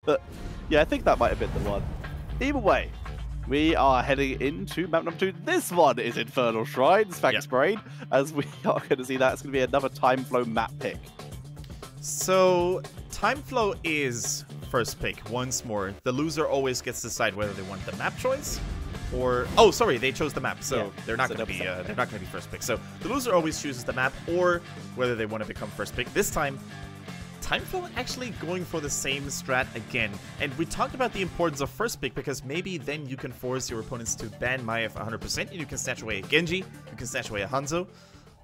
But yeah, I think that might have been the one. Either way, we are heading into map number 2. This one is Infernal Shrines, thanks Brain, as we are going to see that. It's going to be another TimeFlow map pick. So, TimeFlow is first pick once more. The loser always gets to decide whether they want the map choice or... Oh, sorry, they chose the map, so they're not going to be first pick. So, the loser always chooses the map or whether they want to become first pick. This time, TimeFlow actually going for the same strat again. And we talked about the importance of first pick because maybe then you can force your opponents to ban Maiev 100% and you can snatch away a Genji, you can snatch away a Hanzo.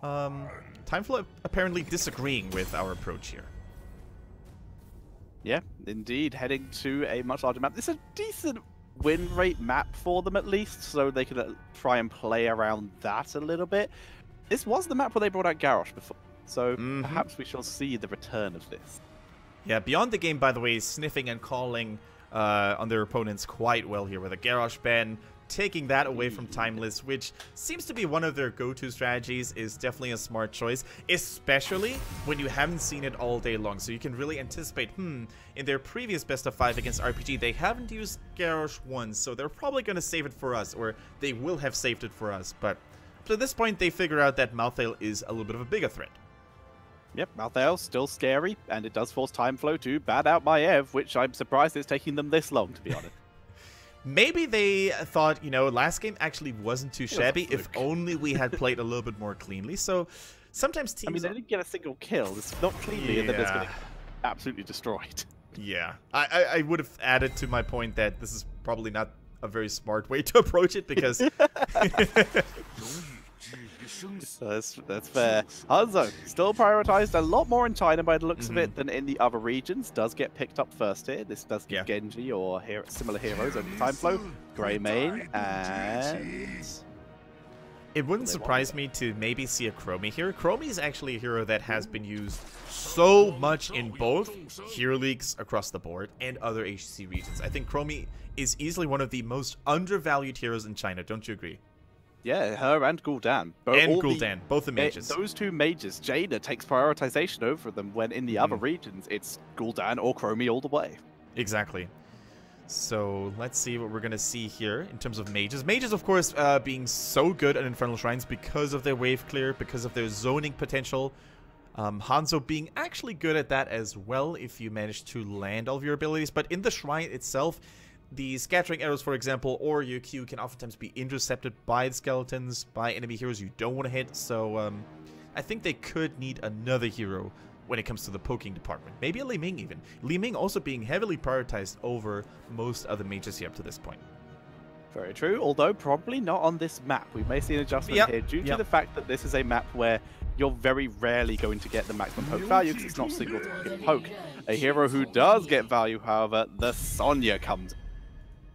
TimeFlow apparently disagreeing with our approach here. Yeah, indeed. Heading to a much larger map. It's a decent win rate map for them at least, so they could try and play around that a little bit. This was the map where they brought out Garrosh before, so perhaps we shall see the return of this. Yeah, Beyond the Game, by the way, sniffing and calling on their opponents quite well here with a Garrosh ban, taking that away from Timeless, which seems to be one of their go-to strategies, is definitely a smart choice, especially when you haven't seen it all day long. So you can really anticipate, in their previous best of 5 against RPG, they haven't used Garrosh once, so they're probably going to save it for us, or they will have saved it for us. But up to this point, they figure out that Malthael is a little bit of a bigger threat. Yep, Malthael still scary, and it does force TimeFlow to ban out Maiev, which I'm surprised it's taking them this long, to be honest. Maybe they thought, you know, last game actually wasn't too shabby if only we had played a little bit more cleanly. So sometimes teams... I mean, they didn't get a single kill. It's not cleanly, and then it's going to get absolutely destroyed. Yeah. I would have added to my point that this is probably not a very smart way to approach it, because... That's fair. Hanzo, still prioritized a lot more in China by the looks of it than in the other regions. Does get picked up first here. This does give Genji or similar heroes over TimeFlow. Grey main, and... It wouldn't surprise me to maybe see a Chromie here. Chromie is actually a hero that has been used so much in both Hero Leagues across the board and other HGC regions. I think Chromie is easily one of the most undervalued heroes in China. Don't you agree? Yeah, her and Gul'dan. Both the mages. Those two mages, Jaina takes prioritization over them, when in the other regions, it's Gul'dan or Chromie all the way. Exactly. So let's see what we're going to see here in terms of mages. Mages, of course, being so good at Infernal Shrines because of their wave clear, because of their zoning potential. Hanzo being actually good at that as well if you manage to land all of your abilities. But in the shrine itself, the scattering arrows, for example, or your Q can oftentimes be intercepted by the skeletons, by enemy heroes you don't want to hit. So I think they could need another hero when it comes to the poking department. Maybe a Li Ming even. Li Ming also being heavily prioritized over most other mages here up to this point. Very true, although probably not on this map. We may see an adjustment here due to the fact that this is a map where you're very rarely going to get the maximum poke value because it's not single target poke. A hero who does get value, however, the Sonya comes.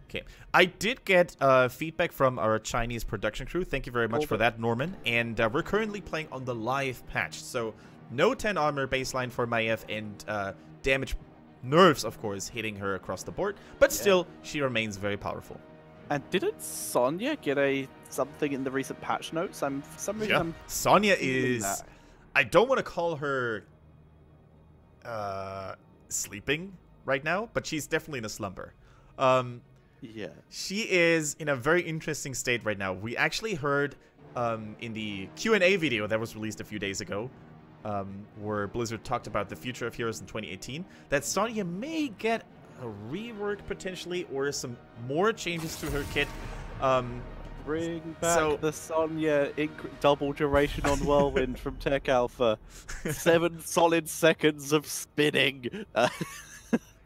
Okay, I did get feedback from our Chinese production crew. Thank you very much for that, Norman. And we're currently playing on the live patch, so no 10 armor baseline for Maiev, and damage nerfs, of course, hitting her across the board. But still, she remains very powerful. And didn't Sonya get something in the recent patch notes? For some reason, Sonya is... I don't want to call her sleeping right now, but she's definitely in a slumber. Yeah. She is in a very interesting state right now. We actually heard in the Q&A video that was released a few days ago, where Blizzard talked about the future of heroes in 2018, that Sonya may get a rework potentially, or some more changes to her kit. Bring back the Sonya double duration on Whirlwind from Tech Alpha. 7 solid seconds of spinning.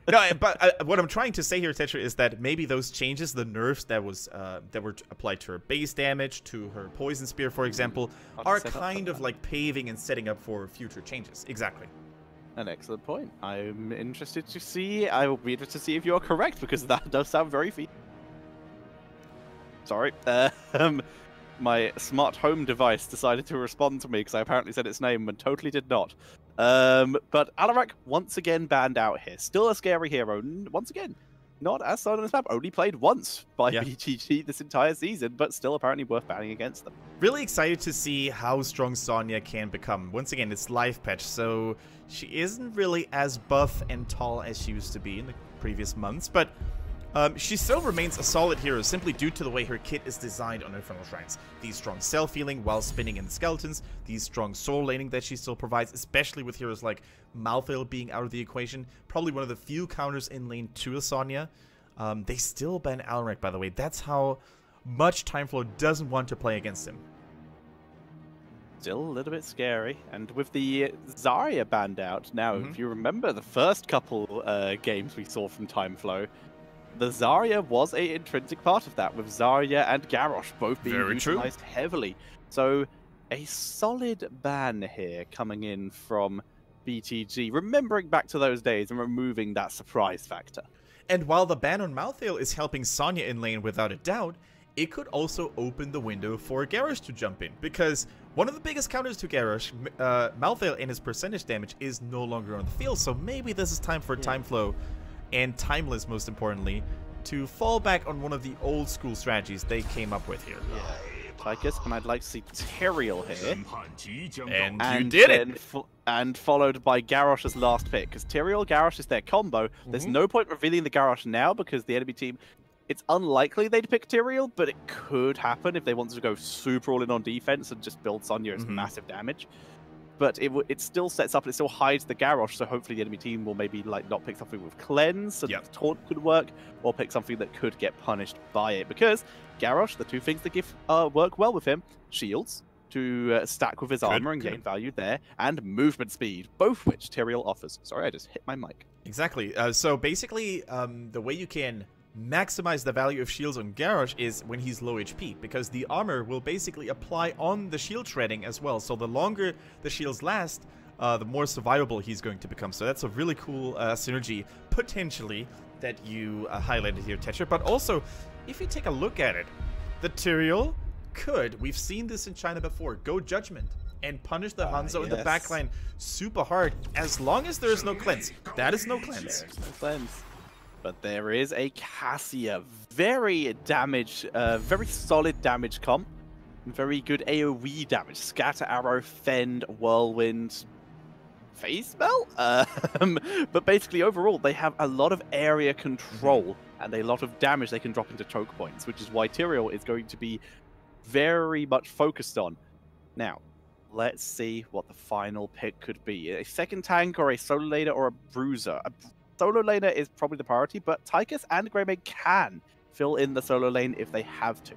No, but what I'm trying to say here, Tetra, is that maybe those changes, the nerfs that were applied to her base damage, to her poison spear, for example, are kind of like paving and setting up for future changes. Exactly. An excellent point. I'm interested to see. I will be interested to see if you are correct, because that does sound very Sorry. My smart home device decided to respond to me because I apparently said its name and totally did not. But Alarak once again banned out here. Still a scary hero. Once again, not as solid on this map. Only played once by BGG this entire season, but still apparently worth banning against them. Really excited to see how strong Sonya can become. Once again, it's live patch, so she isn't really as buff and tall as she used to be. In the previous months, but she still remains a solid hero simply due to the way her kit is designed on Infernal Shrines. These strong self-healing while spinning in the skeletons, these strong soul laning that she still provides, especially with heroes like Malthael being out of the equation. Probably one of the few counters in lane to a Sonya. They still ban Alrek, by the way. That's how much TimeFlow doesn't want to play against him. Still a little bit scary, and with the Zarya banned out now, if you remember the first couple games we saw from TimeFlow, the Zarya was an intrinsic part of that, with Zarya and Garrosh both being utilized heavily. So a solid ban here coming in from BTG, remembering back to those days and removing that surprise factor. And while the ban on Malthael is helping Sonya in lane without a doubt, it could also open the window for Garrosh to jump in, because one of the biggest counters to Garrosh, Malthael and his percentage damage, is no longer on the field. So maybe this is time for TimeFlow and Timeless, most importantly, to fall back on one of the old school strategies they came up with here. Tychus, and I'd like to see Tyrael here. And you did it! And followed by Garrosh's last pick, because Tyrael, Garrosh is their combo. There's no point revealing the Garrosh now, because the enemy team, it's unlikely they'd pick Tyrael, but it could happen if they wanted to go super all in on defense and just build Sonya as massive damage. But it still sets up and it still hides the Garrosh, so hopefully the enemy team will maybe like not pick something with Cleanse, so that Taunt could work, or pick something that could get punished by it. Because Garrosh, the two things that work well with him, shields to stack with his armor and gain value there, and movement speed, both which Tyrael offers. Sorry, I just hit my mic. Exactly. So basically, the way you can maximize the value of shields on Garrosh is when he's low HP, because the armor will basically apply on the shield shredding as well. So the longer the shields last, the more survivable he's going to become. So that's a really cool synergy, potentially, that you highlighted here, Tetra. But also, if you take a look at it, the Tyrael could, we've seen this in China before, go Judgment and punish the Hanzo in the backline super hard, as long as there is no cleanse. That is no cleanse. There's no cleanse. But there is a Cassia, very solid damage comp, very good AoE damage, scatter arrow, fend, whirlwind, phase spell. But basically overall they have a lot of area control and a lot of damage they can drop into choke points, which is why Tyrael is going to be very much focused on. Now, let's see what the final pick could be. A second tank or a solo laner or a bruiser. Solo laner is probably the priority, but Tychus and Greymane can fill in the solo lane if they have to.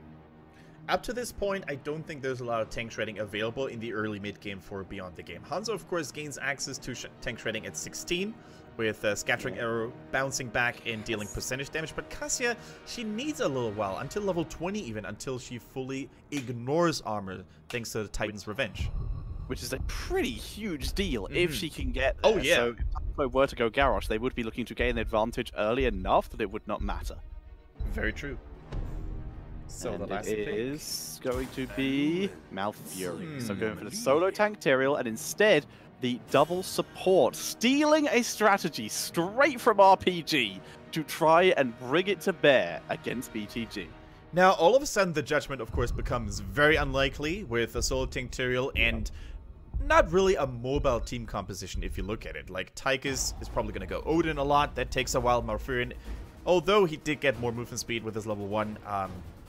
Up to this point, I don't think there's a lot of tank shredding available in the early mid-game for Beyond the Game. Hanzo, of course, gains access to tank shredding at 16, with Scattering Arrow bouncing back and dealing percentage damage, but Cassia, she needs a little while, until level 20 even, until she fully ignores armor, thanks to the Titan's Revenge. Which is a pretty huge deal if she can get there. Oh, yeah. So if they were to go Garrosh, they would be looking to gain advantage early enough that it would not matter. Very true. So and the last pick pick is going to be Malfury. So going for the solo tank Tyrael, and instead the double support, stealing a strategy straight from RPG to try and bring it to bear against BTG. Now, all of a sudden, the Judgment, of course, becomes very unlikely with a solo tank Tyrael and not really a mobile team composition if you look at it. Like, Tychus is probably going to go Odin a lot. That takes a while. Malfurion, although he did get more movement speed with his level 1,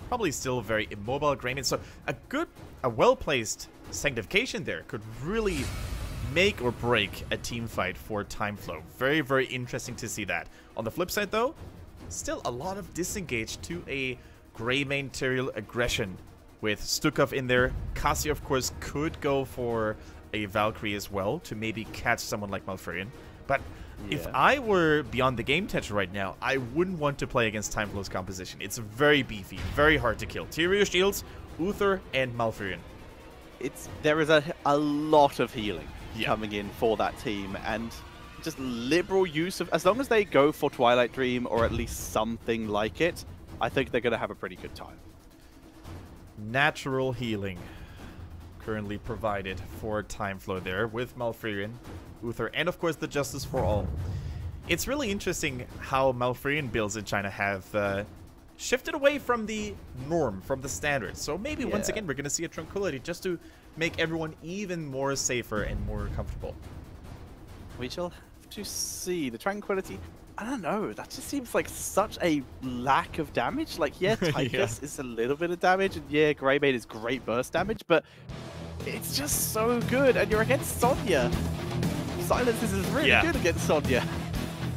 probably still very immobile. Greymane. So a well-placed Sanctification there could really make or break a team fight for TimeFlow. Very, very interesting to see that. On the flip side, though, still a lot of disengage to a Greymane Tyrael aggression with Stukov in there. Cassia, of course, could go for a Valkyrie as well to maybe catch someone like Malfurion. But if I were Beyond the Game Tetra right now, I wouldn't want to play against TimeFlow's composition. It's very beefy, very hard to kill. Tyrael shields, Uther, and Malfurion. There is a lot of healing coming in for that team, and just liberal use of, as long as they go for Twilight Dream or at least something like it, I think they're going to have a pretty good time. Natural healing currently provided for TimeFlow there with Malfurion, Uther, and of course the Justice for All. It's really interesting how Malfurion builds in China have shifted away from the norm, from the standard. So maybe once again we're going to see a Tranquility just to make everyone even more safer and more comfortable. We shall have to see. The Tranquility, I don't know. That just seems like such a lack of damage. Like, yeah, Tychus is a little bit of damage, and yeah, Greymane is great burst damage, but it's just so good. And you're against Sonya. Silences is really good against Sonya.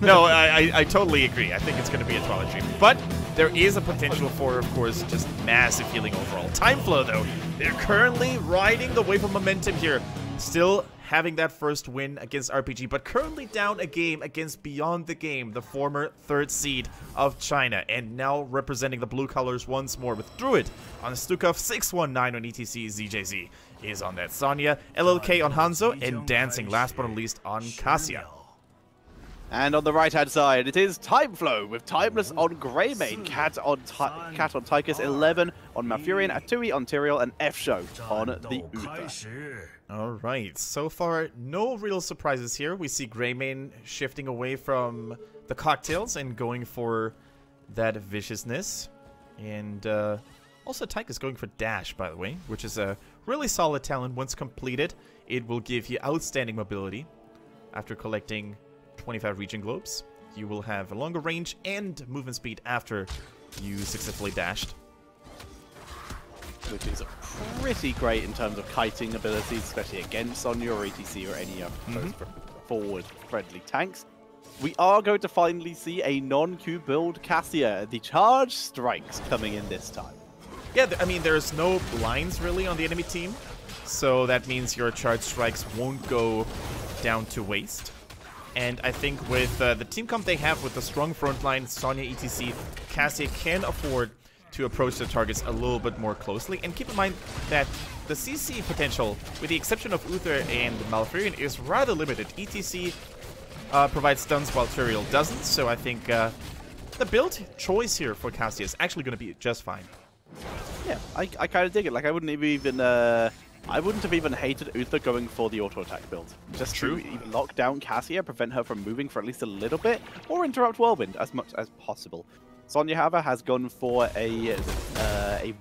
No, I totally agree. I think it's going to be a Twilight Dream. But there is a potential for, of course, just massive healing overall. TimeFlow, though, they're currently riding the wave of momentum here. Still having that first win against RPG, but currently down a game against Beyond the Game, the former 3rd seed of China, and now representing the blue colors once more with Druid on Stukov, 619 on ETC, ZJZ is on that Sonya, LLK on Hanzo, and Dancing, last but not least, on Cassia. And on the right-hand side, it is TimeFlow with Timeless on Greymane, Cat on Tychus, 11 on Malfurion, Atui on Tyrael, and F-Show on the Uther. Alright, so far no real surprises here. We see Greymane shifting away from the cocktails and going for that viciousness. And also Tychus going for Dash, by the way, which is a really solid talent. Once completed, it will give you outstanding mobility. After collecting 25 region globes, you will have a longer range and movement speed after you successfully dashed. Which is pretty great in terms of kiting abilities, especially against Sonya or ETC or any of those forward-friendly tanks. We are going to finally see a non-Q build Cassia. The charge strikes coming in this time. Yeah, I mean, there's no blinds really on the enemy team, so that means your charge strikes won't go down to waste. And I think with the team comp they have with the strong front line, Sonya, ETC, Cassia can afford to approach the targets a little bit more closely. And keep in mind that the CC potential, with the exception of Uther and Malfurion, is rather limited. ETC provides stuns while Tyrael doesn't, so I think the build choice here for Cassia is actually going to be just fine. Yeah, I kind of dig it. Like, I wouldn't have even hated Uther going for the auto attack build. Just to even lock down Cassia, prevent her from moving for at least a little bit, or interrupt Whirlwind as much as possible. Sonya, however, has gone for a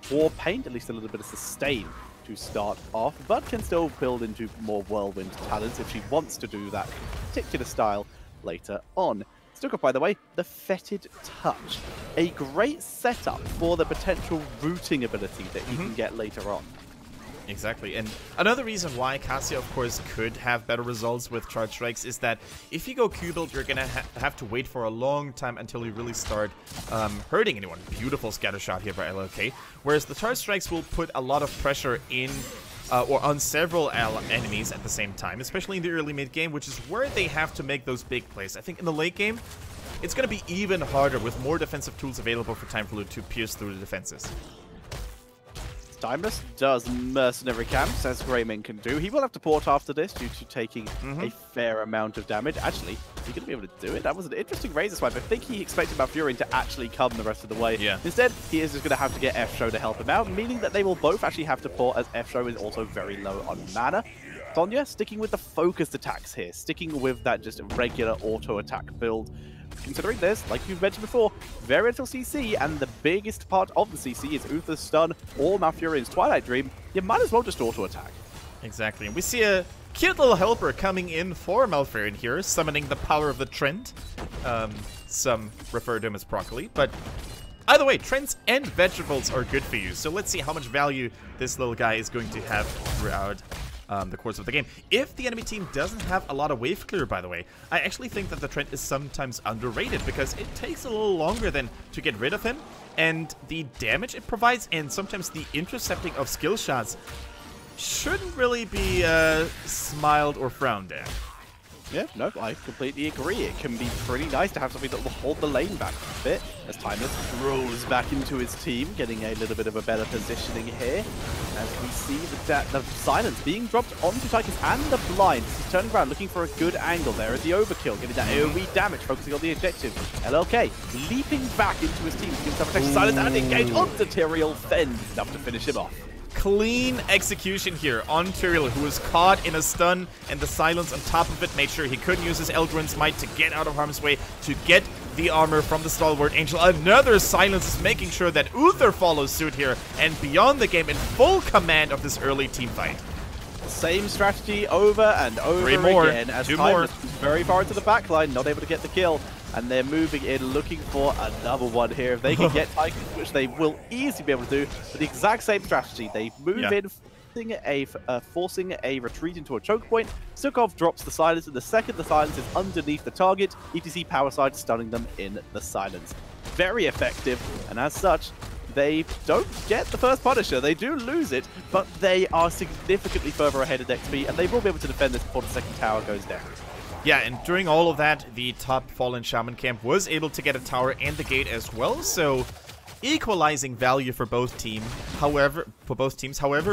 War Paint, at least a little bit of sustain to start off, but can still build into more Whirlwind talents if she wants to do that particular style later on. Stukov, by the way, the Fetid Touch. A great setup for the potential rooting ability that you can get later on. Exactly, and another reason why Cassia, of course, could have better results with charge strikes is that if you go Q build, you're gonna have to wait for a long time until you really start hurting anyone. Beautiful scatter shot here by LLK, whereas the charge strikes will put a lot of pressure in or on several enemies at the same time, especially in the early mid game, which is where they have to make those big plays. I think in the late game, it's gonna be even harder with more defensive tools available for TimeFlow to pierce through the defenses. Timeless does mercenary camps, as Greymane can do. He will have to port after this due to taking a fair amount of damage. Actually, is he going to be able to do it? That was an interesting razor swipe. I think he expected Malfurion to actually come the rest of the way. Yeah. Instead, he is just going to have to get F-Show to help him out, meaning that they will both actually have to port, as F-Show is also very low on mana. Sonya sticking with the focused attacks here, sticking with that just regular auto attack build. Considering this, like you've mentioned before, very little CC, and the biggest part of the CC is Uther's stun or Malfurion's Twilight Dream, you might as well just auto-attack. Exactly, and we see a cute little helper coming in for Malfurion here, summoning the power of the Trent. Some refer to him as broccoli, but either way, Trents and vegetables are good for you, so let's see how much value this little guy is going to have throughout the course of the game. If the enemy team doesn't have a lot of wave clear, by the way, I actually think that the Trent is sometimes underrated because it takes a little longer than to get rid of him, and the damage it provides and sometimes the intercepting of skill shots shouldn't really be smiled or frowned at. Yeah, no, I completely agree. It can be pretty nice to have something that will hold the lane back a bit as Timeless grows back into his team, getting a little bit of a better positioning here. As we see the silence being dropped onto Tychus and the blind. He's turning around, looking for a good angle there at the overkill, getting that AoE damage, focusing on the objective. LLK leaping back into his team, giving himself protection, silence, and engage onto Tyrael. Fend enough to finish him off. Clean execution here on Tyrael, who was caught in a stun, and the silence on top of it made sure he couldn't use his Eldrin's Might to get out of harm's way, to get the armor from the Stalwart Angel. Another silence is making sure that Uther follows suit here, and Beyond the Game in full command of this early team fight. Same strategy over and over again as Timeless very far into the backline, not able to get the kill. and they're moving in, looking for another one here. If they can get Tigers, which they will easily be able to do, but the exact same strategy. They move in, forcing a retreat into a choke point. Stukov drops the silence, and the second the silence is underneath the target, ETC power side stunning them in the silence. Very effective, and as such, they don't get the first Punisher. They do lose it, but they are significantly further ahead of XP, and they will be able to defend this before the second tower goes down. Yeah, and during all of that, the top Fallen Shaman camp was able to get a tower and the gate as well, so equalizing value for both teams. However,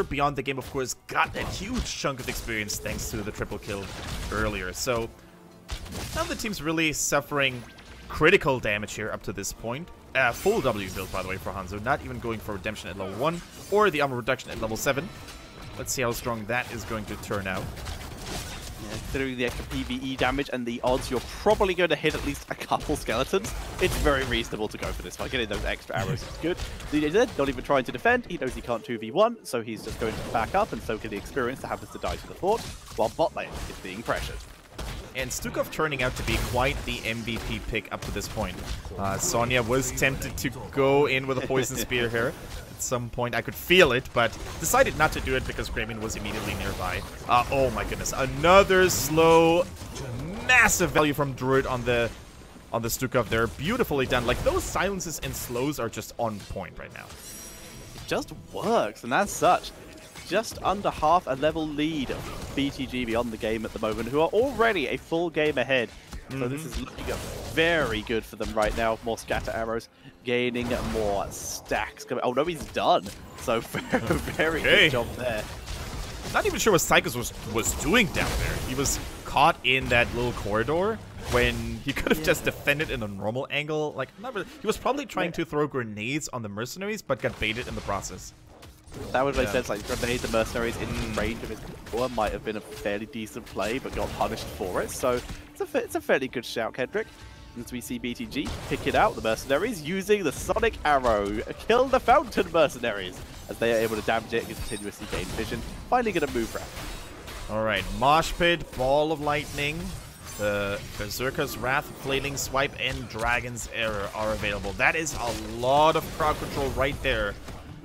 Beyond the Game, of course, got that huge chunk of experience thanks to the triple kill earlier. So now the team's really suffering critical damage here up to this point. Full W build, by the way, for Hanzo. Not even going for Redemption at level 1 or the armor reduction at level 7. Let's see how strong that is going to turn out. Yeah, considering the extra PvE damage and the odds, you're probably going to hit at least a couple skeletons. It's very reasonable to go for this fight. Getting those extra arrows is good. DJZ not even trying to defend. He knows he can't 2v1, so he's just going to back up and soak in the experience to have this to die to the fort, while bot lane is being pressured. And Stukov turning out to be quite the MVP pick up to this point. Sonya was tempted to go in with a Poison Spear here. At some point, I could feel it, but decided not to do it because Kramen was immediately nearby. Oh my goodness, another slow, massive value from Druid on the Stukov there. Beautifully done. Like, those silences and slows are just on point right now. It just works, and as such, just under half a level lead of BTG Beyond the Game at the moment, who are already a full game ahead. So this is looking very good for them right now. More scatter arrows, gaining more stacks. Oh no, he's done. So very good job there. Not even sure what Sycus was doing down there. He was caught in that little corridor when he could have just defended in a normal angle. Like, not really. He was probably trying to throw grenades on the mercenaries, but got baited in the process. That would make sense. Like, grenade the mercenaries in range of his core might have been a fairly decent play, but got punished for it. So it's a fairly good shout, Kendrick. As we see BTG pick it out, the mercenaries using the Sonic Arrow, kill the Fountain mercenaries as they are able to damage it and continuously gain vision. Finally going to move around. All right, Mosh Pit, Ball of Lightning, the Berserker's Wrath, Flailing Swipe, and Dragon's Error are available. That is a lot of crowd control right there.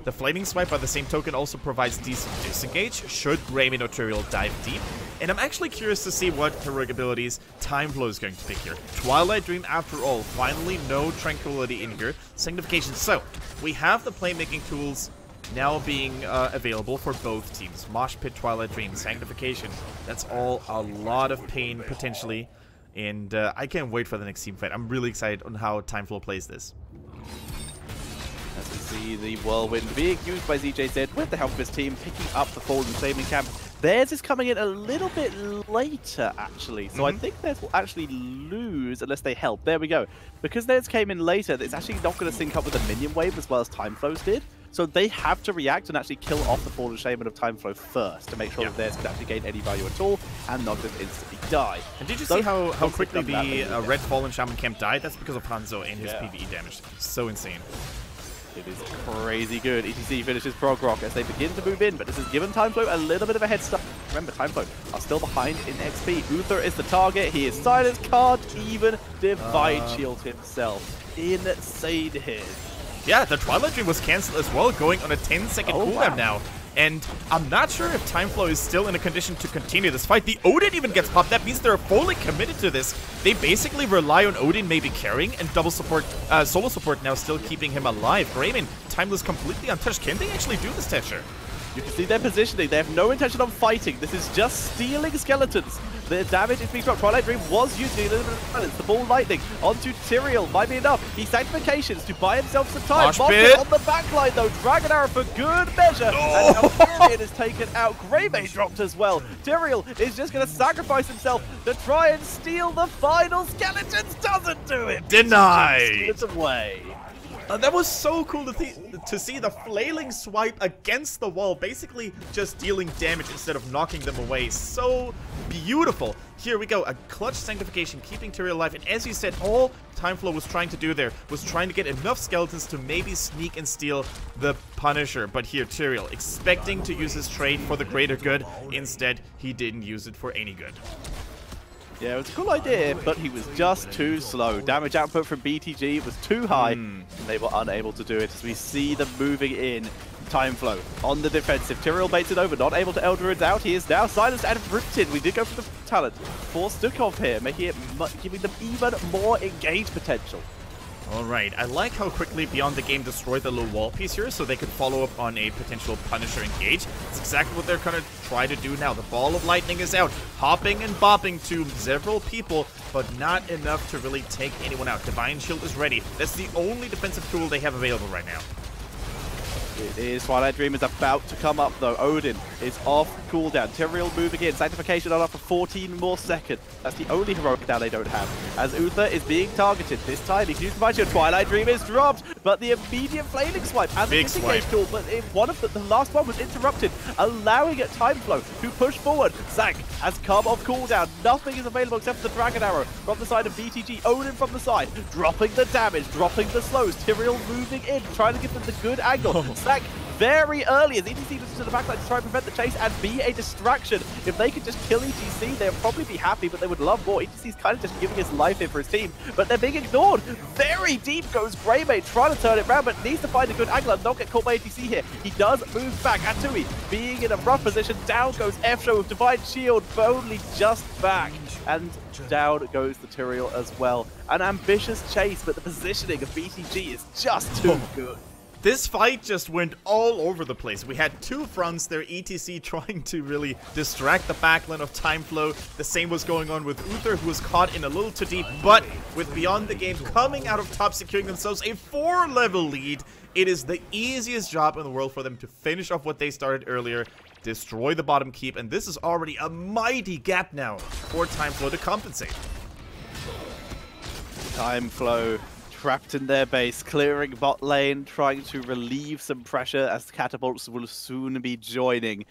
The Flaming Swipe, by the same token, also provides decent disengage should Greymane or Tyrael dive deep. And I'm actually curious to see what heroic abilities TimeFlow is going to pick here. Twilight Dream, after all, finally no Tranquility in here. Sanctification. So, we have the playmaking tools now being available for both teams. Mosh Pit, Twilight Dream, Sanctification. That's all a lot of pain, potentially. And I can't wait for the next team fight. I'm really excited on how TimeFlow plays this. As we see the Whirlwind being used by ZJZ with the help of his team, picking up the Fallen Shaman camp. Theirs is coming in a little bit later, actually. So I think theirs will actually lose unless they help. There we go. Because theirs came in later, it's actually not going to sync up with the minion wave as well as TimeFlow's did. So they have to react and actually kill off the Fallen Shaman of TimeFlow first to make sure that theirs can actually gain any value at all and not just instantly die. And did you see how quickly the Red Fallen Shaman camp died? That's because of Hanzo and his PvE damage. So insane. It is crazy good. ETC finishes Prog Rock as they begin to move in, but this has given TimeFlow a little bit of a head start. Remember, TimeFlow are still behind in XP. Uther is the target. He is silenced. Can't even Divine Shield himself. Insane here. Yeah, the Twilight Dream was cancelled as well, going on a 10-second cooldown now. And I'm not sure if TimeFlow is still in a condition to continue this fight. The Odin even gets popped. That means they're fully committed to this. They basically rely on Odin maybe carrying and double support, solo support now still keeping him alive. Greymane, Timeless completely untouched. Can they actually do this, Tesher? You can see their positioning. They have no intention of fighting. This is just stealing skeletons. The damage is being dropped. Twilight Dream was using a little bit of balance. The Ball Lightning onto Tyrael might be enough. He sanctifications to buy himself some time. Monster on the backline though. Dragon Arrow for good measure. And now Tyrion is taken out. Greymane dropped as well. Tyrael is just going to sacrifice himself to try and steal the final skeletons. Doesn't do it. Denied. It's away. That was so cool to see the flailing swipe against the wall, basically just dealing damage instead of knocking them away. So beautiful. Here we go, a clutch sanctification, keeping Tyrael alive. And as you said, all TimeFlow was trying to do there was trying to get enough skeletons to maybe sneak and steal the Punisher. But here, Tyrael, expecting to use his trade for the greater good, instead he didn't use it for any good. Yeah, it was a cool idea, but he was just too slow. Damage output from BTG was too high, and they were unable to do it. As we see them moving in, TimeFlow on the defensive. Tyrael baits it over, not able to Eldred's out. He is now silenced and ripped in. We did go for the talent for Stukov here, making it giving them even more engaged potential. Alright, I like how quickly Beyond the Game destroyed the little wall piece here so they could follow up on a potential Punisher engage. It's exactly what they're going to try to do now. The ball of lightning is out, hopping and bopping to several people, but not enough to really take anyone out. Divine Shield is ready. That's the only defensive tool they have available right now. It is. Twilight Dream is about to come up, though. Odin is off cooldown. Tyrael moving in. Sanctification on up for 14 more seconds. That's the only heroic down they don't have. As Uther is being targeted. This time, he can use Divine Shield. Twilight Dream is dropped, but the immediate Flaming Swipe as a disengage tool. But one of the last one was interrupted, allowing it TimeFlow to push forward. Zank has come off cooldown. Nothing is available except for the Dragon Arrow from the side of BTG. Odin from the side, dropping the damage, dropping the slows. Tyrael moving in, trying to give them the good angle. Zank very early as ETC loses to the backline to try and prevent the chase and be a distraction. If they could just kill ETC, they'll probably be happy, but they would love more. ETC's kind of just giving his life here for his team, but they're being ignored. Very deep goes Greymane, trying to turn it around, but needs to find a good angle and not get caught by ETC here. He does move back. Atui being in a rough position. Down goes F-Show with Divine Shield, but only just back. And down goes the Tyrael as well. An ambitious chase, but the positioning of BTG is just too good. This fight just went all over the place. We had two fronts there, ETC trying to really distract the backline of TimeFlow. The same was going on with Uther, who was caught in a little too deep, but with Beyond the Game coming out of top, securing themselves a 4-level lead, it is the easiest job in the world for them to finish off what they started earlier, destroy the bottom keep, and this is already a mighty gap now for TimeFlow to compensate. TimeFlow trapped in their base, clearing bot lane, trying to relieve some pressure as catapults will soon be joining.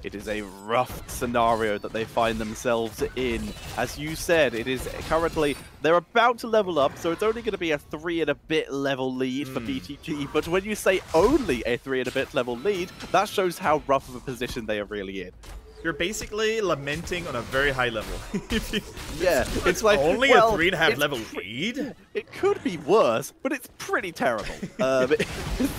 It is a rough scenario that they find themselves in. As you said, it is currently, they're about to level up, so it's only going to be a 3 and a bit level lead for BTG. But when you say only a 3 and a bit level lead, that shows how rough of a position they are really in. You're basically lamenting on a very high level. Yeah, it's like only a 3.5 level lead. It could be worse, but it's pretty terrible. The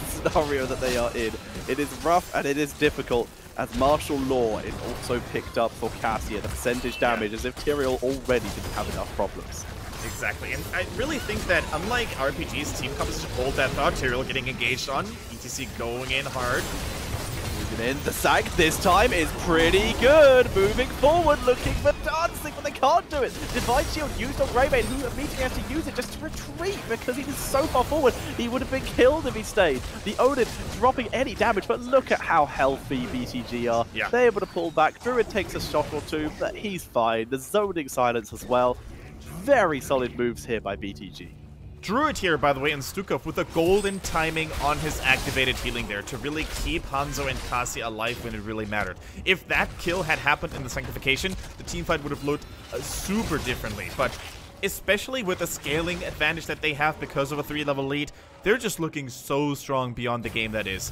scenario that they are in, it is rough and it is difficult. As martial law is also picked up for Cassia, the percentage damage, as if Tyrael already didn't have enough problems. Exactly, and I really think that unlike RPG's team composition hold that thought, Tyrael getting engaged on, ETC going in hard. Moving in, the sack this time is pretty good. Moving forward, looking for dancing, but they can't do it. Divine Shield used on Greymane, who immediately has to use it just to retreat because he was so far forward. He would have been killed if he stayed. The Odin dropping any damage, but look at how healthy BTG are. Yeah. They're able to pull back. Druid takes a shot or two, but he's fine. The zoning silence as well. Very solid moves here by BTG. Druid here, by the way, and Stukov with a golden timing on his activated healing there to really keep Hanzo and Cassia alive when it really mattered. If that kill had happened in the Sanctification, the teamfight would have looked super differently. But especially with the scaling advantage that they have because of a 3-level lead, they're just looking so strong Beyond the Game, that is.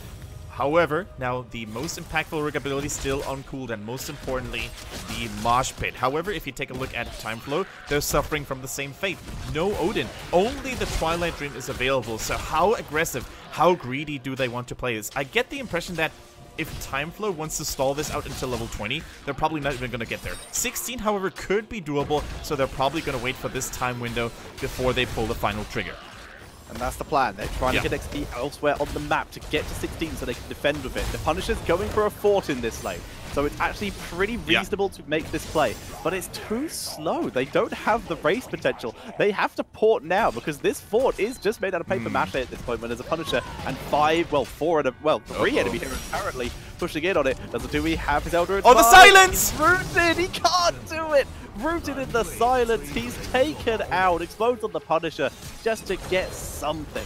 However, now the most impactful rig ability still on cooldown, most importantly, the Mosh Pit. However, if you take a look at TimeFlow, they're suffering from the same fate. No Odin, only the Twilight Dream is available, so how aggressive, how greedy do they want to play this? I get the impression that if TimeFlow wants to stall this out until level 20, they're probably not even going to get there. 16, however, could be doable, so they're probably going to wait for this time window before they pull the final trigger. And that's the plan. They're trying to get XP elsewhere on the map to get to 16 so they can defend with it. The Punisher's going for a fort in this lane. So it's actually pretty reasonable to make this play. But it's too slow. They don't have the race potential. They have to port now because this fort is just made out of paper mache at this point when there's a Punisher and 3 enemy heroes apparently pushing in on it. Do we have his Elder? Oh, the silence! He's rooted! He can't do it! Rooted in the silence. He's taken out. Explodes on the Punisher just to get something.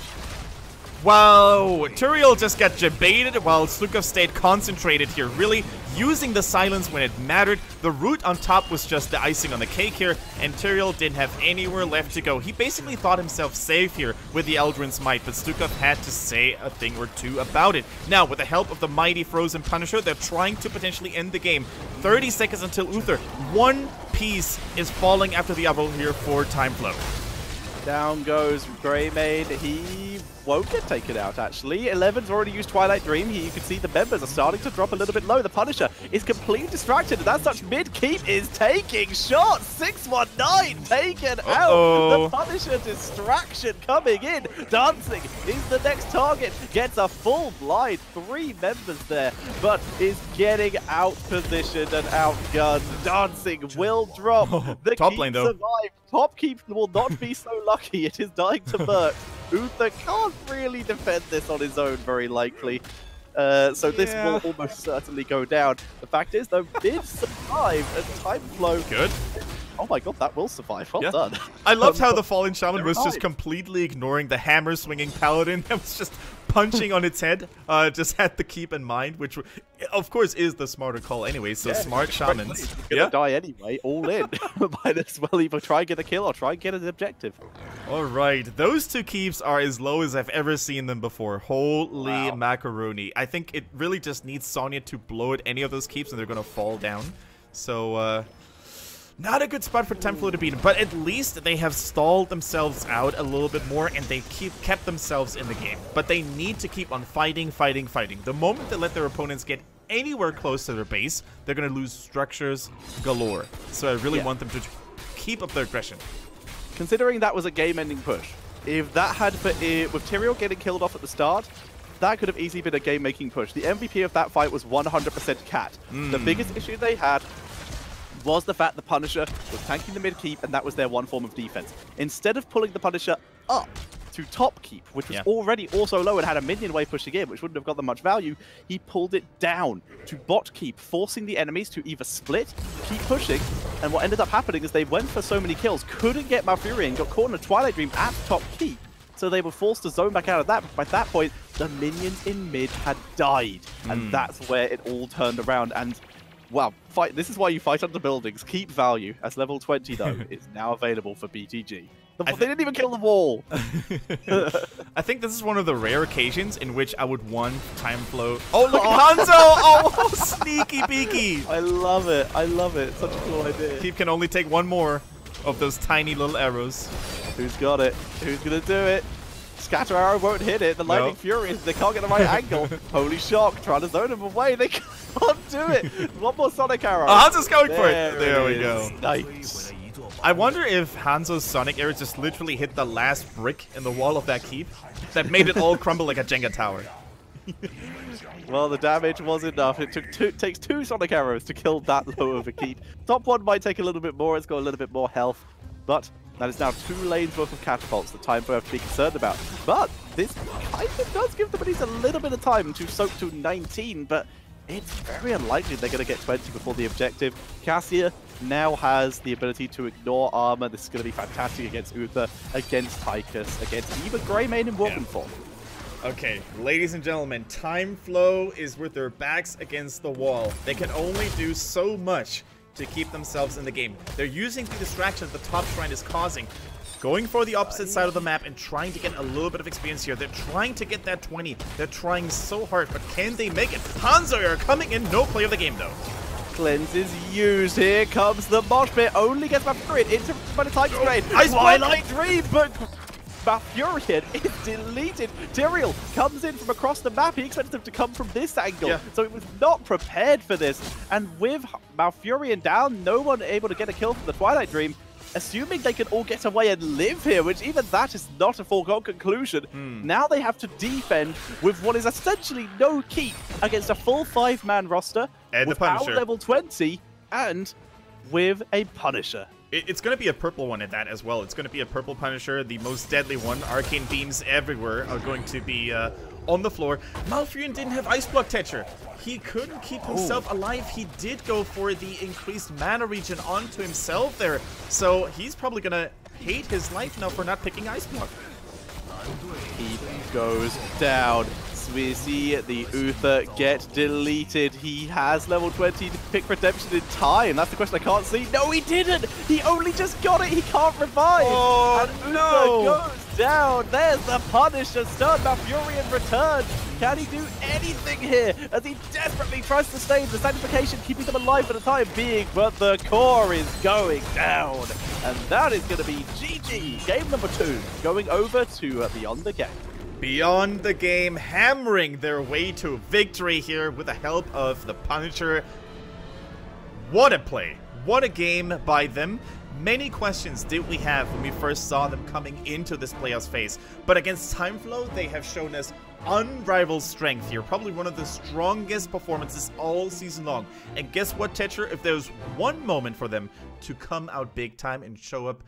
Wow, Tyrael just got jebaited while Stukov stayed concentrated here, really using the silence when it mattered. The root on top was just the icing on the cake here, and Tyrael didn't have anywhere left to go. He basically thought himself safe here with the Eldrin's Might, but Stukov had to say a thing or two about it. Now, with the help of the mighty Frozen Punisher, they're trying to potentially end the game. 30 seconds until Uther. One piece is falling after the other here for TimeFlow. Down goes Greymane. He won't get taken out, actually. 11's already used Twilight Dream. You can see the members are starting to drop a little bit low. The Punisher is completely distracted, and that such mid-keep is taking shots. 619 taken out. The Punisher distraction coming in. Dancing is the next target. Gets a full blind. 3 members there, but is getting out-positioned and outgunned. Dancing will drop. The top lane, though. Survive. Top keep will not be so lucky. It is dying to Merc. Uther can't really defend this on his own, very likely. So this will almost certainly go down. The fact is, though, did survive, and TimeFlow... Good. Oh my god, that will survive. Well done. I loved how the Fallen Shaman was just completely ignoring the hammer-swinging Paladin that was just punching on its head. Just had the keep in mind, which, of course, is the smarter call anyway. So smart Shamans. Gonna die anyway, all in. Might as well either try and get a kill or try and get an objective. Alright, those 2 keeps are as low as I've ever seen them before. Holy macaroni. I think it really just needs Sonya to blow at any of those keeps and they're gonna fall down. So, not a good spot for TimeFlow to beat him, but at least they have stalled themselves out a little bit more and they kept themselves in the game. But they need to keep on fighting. The moment they let their opponents get anywhere close to their base, they're going to lose structures galore. So I really want them to keep up their aggression. Considering that was a game-ending push, if that had, with Tyrael getting killed off at the start, that could have easily been a game-making push. The MVP of that fight was 100% Cat. The biggest issue they had was the fact the Punisher was tanking the mid-keep, and that was their one form of defense. Instead of pulling the Punisher up to top keep, which was already also low and had a minion wave pushing in, which wouldn't have got them much value, he pulled it down to bot keep, forcing the enemies to either split, keep pushing, and what ended up happening is they went for so many kills, couldn't get Malfurion, got caught in a Twilight Dream at top keep, so they were forced to zone back out of that. But by that point, the minions in mid had died, and that's where it all turned around. And wow, this is why you fight under buildings. Keep value as level 20, though, is now available for BTG. They didn't even kill the wall. I think this is one of the rare occasions in which I would want TimeFlow. Oh, look at Hanzo! Oh, sneaky beaky! I love it. I love it. Such a cool idea. Keep can only take 1 more of those tiny little arrows. Who's got it? Who's going to do it? Scatter Arrow won't hit it. The Lightning Fury, they can't get the right angle. Holy shock. Trying to zone him away. They can't do it. One more Sonic Arrow. Oh, Hanzo's going for it. There we go. Nice. I wonder if Hanzo's Sonic Arrow just literally hit the last brick in the wall of that keep that made it all crumble like a Jenga tower. Well, the damage was enough. It takes 2 Sonic Arrows to kill that low of a keep. Top one might take a little bit more. It's got a little bit more health. But that is now 2 lanes worth of catapults that TimeFlow have to be concerned about. But this kind of does give them at least a little bit of time to soak to 19, but it's very unlikely they're going to get 20 before the objective. Cassia now has the ability to ignore armor. This is going to be fantastic against Uther, against Tychus, against even Greymane and Woganform. Okay, ladies and gentlemen, TimeFlow is with their backs against the wall. They can only do so much to keep themselves in the game. They're using the distraction the top shrine is causing, going for the opposite side of the map and trying to get a little bit of experience here. They're trying to get that 20. They're trying so hard, but can they make it? Hanzo are coming in, no play of the game though. Cleanse is used. Here comes the mosh pit. Only gets Malfurion into by the Tiger Raid. Twilight Dream, but Malfurion is deleted. Tyrael comes in from across the map. He expected him to come from this angle, so it was not prepared for this. And with Malfurion down, no one able to get a kill from the Twilight Dream, assuming they can all get away and live here, which even that is not a foregone conclusion. Now they have to defend with what is essentially no keep against a full 5-man roster and without the Punisher. level 20 and with a Punisher. It's going to be a purple one at that as well. It's going to be a purple Punisher, the most deadly one. Arcane beams everywhere are going to be on the floor. Malfurion didn't have Ice Block Tetcher. He couldn't keep himself alive. He did go for the increased mana regen onto himself there. So he's probably going to hate his life now for not picking Ice Block. He goes down. Swizzy, the Uther, get deleted. He has level 20 to pick redemption in time. That's the question I can't see. No, he didn't. He only just got it. He can't revive. Oh, and no. Uther goes down. There's the Punisher. Stern Malfurion returns. Can he do anything here as he desperately tries to stay in the Sanctification, keeping them alive for the time being, but the core is going down. And that is going to be GG. Game number 2 going over to Beyond the Game. Beyond the Game hammering their way to victory here with the help of the Punisher. What a play. What a game by them. Many questions did we have when we first saw them coming into this playoffs phase, but against TimeFlow, they have shown us unrivaled strength here. Probably one of the strongest performances all season long. And guess what, Tetra? If there's one moment for them to come out big time and show up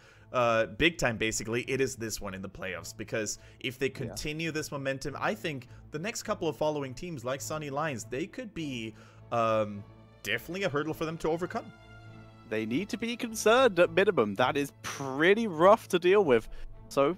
big time, basically, it is this one in the playoffs. Because if they continue this momentum, I think the next couple of following teams like Sunny Lions, they could be definitely a hurdle for them to overcome. They need to be concerned at minimum. That is pretty rough to deal with. So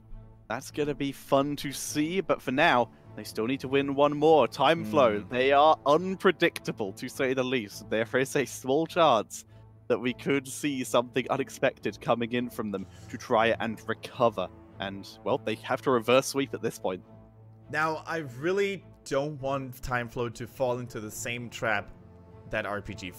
that's going to be fun to see. But for now, they still need to win one more. TimeFlow, they are unpredictable, to say the least. There is a small chance that we could see something unexpected coming in from them to try and recover. And, well, they have to reverse sweep at this point. Now, I really don't want TimeFlow to fall into the same trap that RPG fell